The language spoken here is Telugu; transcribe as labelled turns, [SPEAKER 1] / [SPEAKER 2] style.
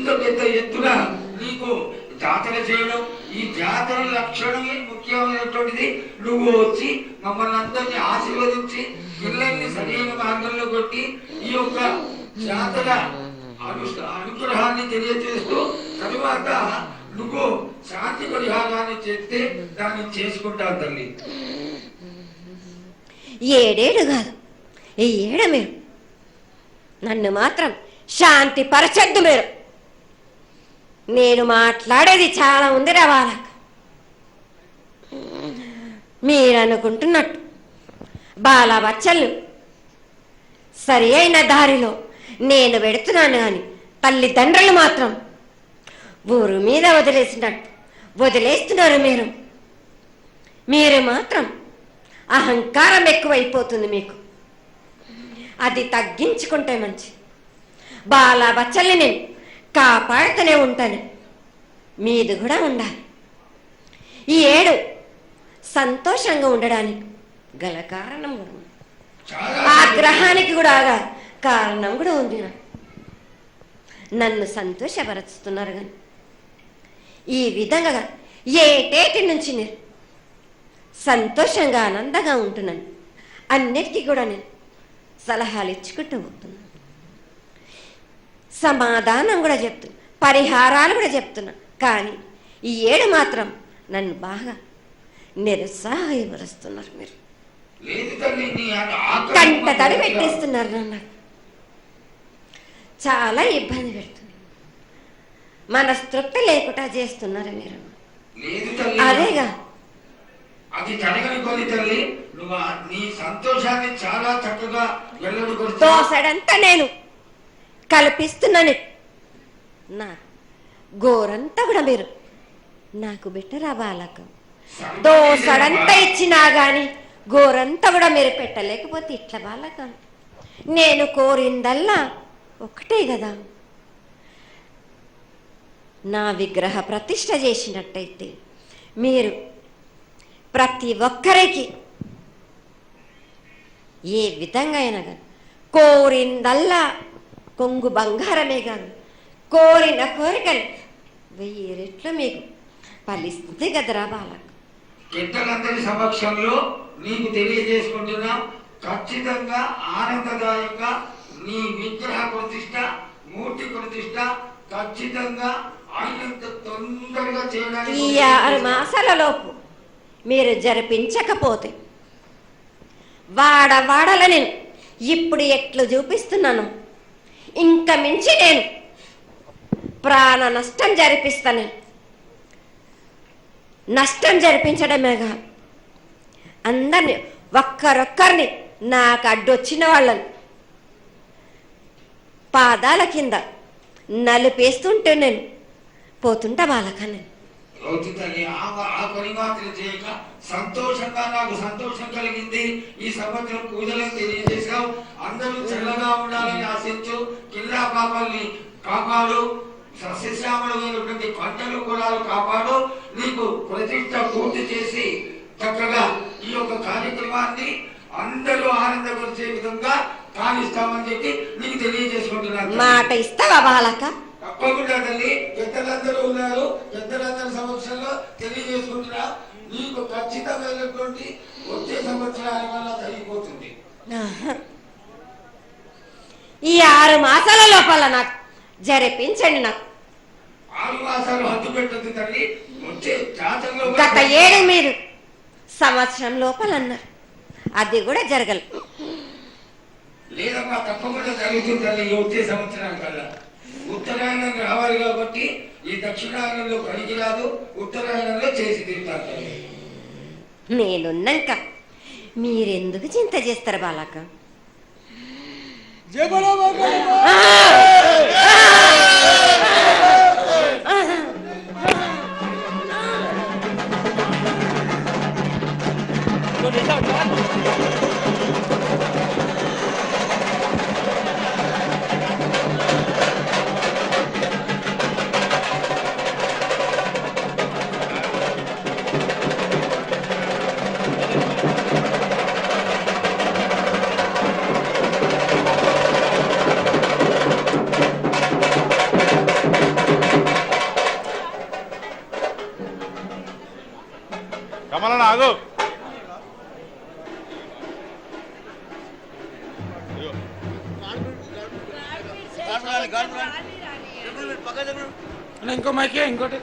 [SPEAKER 1] ఇంత పెద్ద ఎత్తున నీకు జాతర చేయడం, ఈ జాతర లక్షణమే ముఖ్యమైనటువంటిది. నువ్వు వచ్చి మమ్మల్ని అందరినీ ఆశీర్వదించి పిల్లల్ని సరైన మార్గంలో కొట్టి ఈ యొక్క జాతర అనుగ్రహాన్ని తెలియజేస్తూ తరువాత నువ్వు శాంతి పరిహారాన్ని చేస్తే దాన్ని చేసుకుంటావు తల్లి.
[SPEAKER 2] ఏడేడు కాదు, ఈ ఏడ మీరు నన్ను మాత్రం శాంతి పరచద్దు. నేను మాట్లాడేది చాలా ఉంది వాళ్ళకి. మీరు అనుకుంటున్నట్టు బాలబచ్చలు సరి అయిన దారిలో నేను పెడుతున్నాను కానీ తల్లిదండ్రులు మాత్రం ఊరు మీద వదిలేస్తున్నారు. మీరు మాత్రం అహంకారం ఎక్కువైపోతుంది మీకు. అది తగ్గించుకుంటే మంచి. బాలబచ్చల్ని నేను కాపాడుతూనే ఉంటాను, మీది కూడా ఉండాలి. ఈ ఏడు సంతోషంగా ఉండడానికి గల కారణం కూడా ఉంది, ఆ గ్రహానికి కూడా కారణం కూడా ఉంది. నన్ను సంతోషపరుస్తున్నారు కానీ ఈ విధంగా ఏటేటి నుంచి నేను సంతోషంగా ఆనందంగా ఉంటున్నాను. అన్నిటికీ కూడా నేను సలహాలు ఇచ్చుకుంటూ పోతున్నాను, సమాధానం కూడా చెప్తున్నా, పరిహారాలు కూడా చెప్తున్నా. కానీ ఈ ఏడు మాత్రం నన్ను బాగా నిరుత్సాహపరుస్తున్నారు. మీరు కంట తడి పెట్టేస్తున్నారు, నన్ను చాలా ఇబ్బంది పెడుతున్నారు, మనస్తృప్తి లేకుండా చేస్తున్నారు మీరు. అదేగా
[SPEAKER 1] అది జరగని తల్లి, నువ్వు నీ సంతోషాన్ని చాలా చక్కగా
[SPEAKER 2] దోసడంతా నేను కల్పిస్తున్నాను. నా గోరంతా కూడా మీరు నాకు బెట్టరా బాలక. దోసడంతా ఇచ్చినా గాని గోరంతా కూడా మీరు పెట్టలేకపోతే ఇట్లా బాలక. నేను కోరిందల్లా ఒకటే కదా, నా విగ్రహ ప్రతిష్ఠ చేసినట్టయితే మీరు ప్రతి ఒక్కరికి ఏ విధంగా అయినా కానీ కోరిందల్లా కొంగు బంగారమే కాదు, కోరిన కోరికలు 1000 రెట్లు మీకు ఫలిస్తుంది కదరా బాలక.
[SPEAKER 1] పెద్దలందరి సమక్షంలో నీకు తెలియజేసుకుంటున్నా, ఖచ్చితంగా ఆనందదాయంగా నీ విగ్రహ ప్రతిష్ట, మూర్తి ప్రతిష్ట ఖచ్చితంగా అయినంత తొందరగా చేయడానికి.
[SPEAKER 2] ఈ 6 మాసాలలోపు మీరు జరిపించకపోతే వాడవాడల నేను ఇప్పుడు ఎట్లు చూపిస్తున్నాను, ఇంకా మించి నేను ప్రాణ నష్టం జరిపిస్తాను. నష్టం జరిపించడమేగా అందరినీ ఒక్కరొక్కరిని నాకు అడ్డొచ్చిన వాళ్ళని పాదాల కింద నలిపేస్తుంటే నేను పోతుంటా వాళ్ళకని.
[SPEAKER 1] సంతోషంగా నాకు సంతోషం కలిగింది. ఈ సంవత్సరం పూజలకు తెలియజేశావు. అందరూ చల్లగా ఉండాలని ఆశించు. కిల్లా పాపాలని కాపాడు, సస్యశ్యామలమైనటువంటి పంటలు కూడా కాపాడు. నీకు ప్రతిష్ట పూర్తి చేసి చక్కగా ఈ యొక్క కార్యక్రమాన్ని అందరూ ఆనందపరిచే విధంగా కానిస్తామని చెప్పి నీకు తెలియజేసుకుంటున్నాను.
[SPEAKER 2] మాట ఇస్తావా బాలక?
[SPEAKER 1] తప్పకుండా తల్లి. పెద్దలందరూ ఉన్నారు, పెద్దలందరి సమక్షంలో తెలియజేసుకుంటున్నా. నీకు ఖచ్చితమైనటువంటి వచ్చే సంవత్సరాల వల్ల జరిగిపోతుంది.
[SPEAKER 2] ఈ 6 మాసాల లోపల నాకు జరిపించండి. నాకు
[SPEAKER 1] 6 మాసాలు హద్దు పెట్టదు తల్లి. వచ్చే జాతరలో
[SPEAKER 2] గత 7 మీరు సంవత్సరం లోపల అన్నారు, అది కూడా జరగలేదు.
[SPEAKER 1] లేదమ్మా, తప్పకుండా జరుగుతుంది తల్లి. వచ్చే సంవత్సరాల కల్లా ఉత్తరాయణం రావాలి కాబట్టి ఈ దక్షిణాయనంలో పనికి రాదు, ఉత్తరాయణంలో చేసి తీరుతారు తల్లి.
[SPEAKER 2] నేనున్నాక మీరెందుకు చింత చేస్తారు బాలక?
[SPEAKER 3] అన్న ఇంకో మైకే ఇంకోటి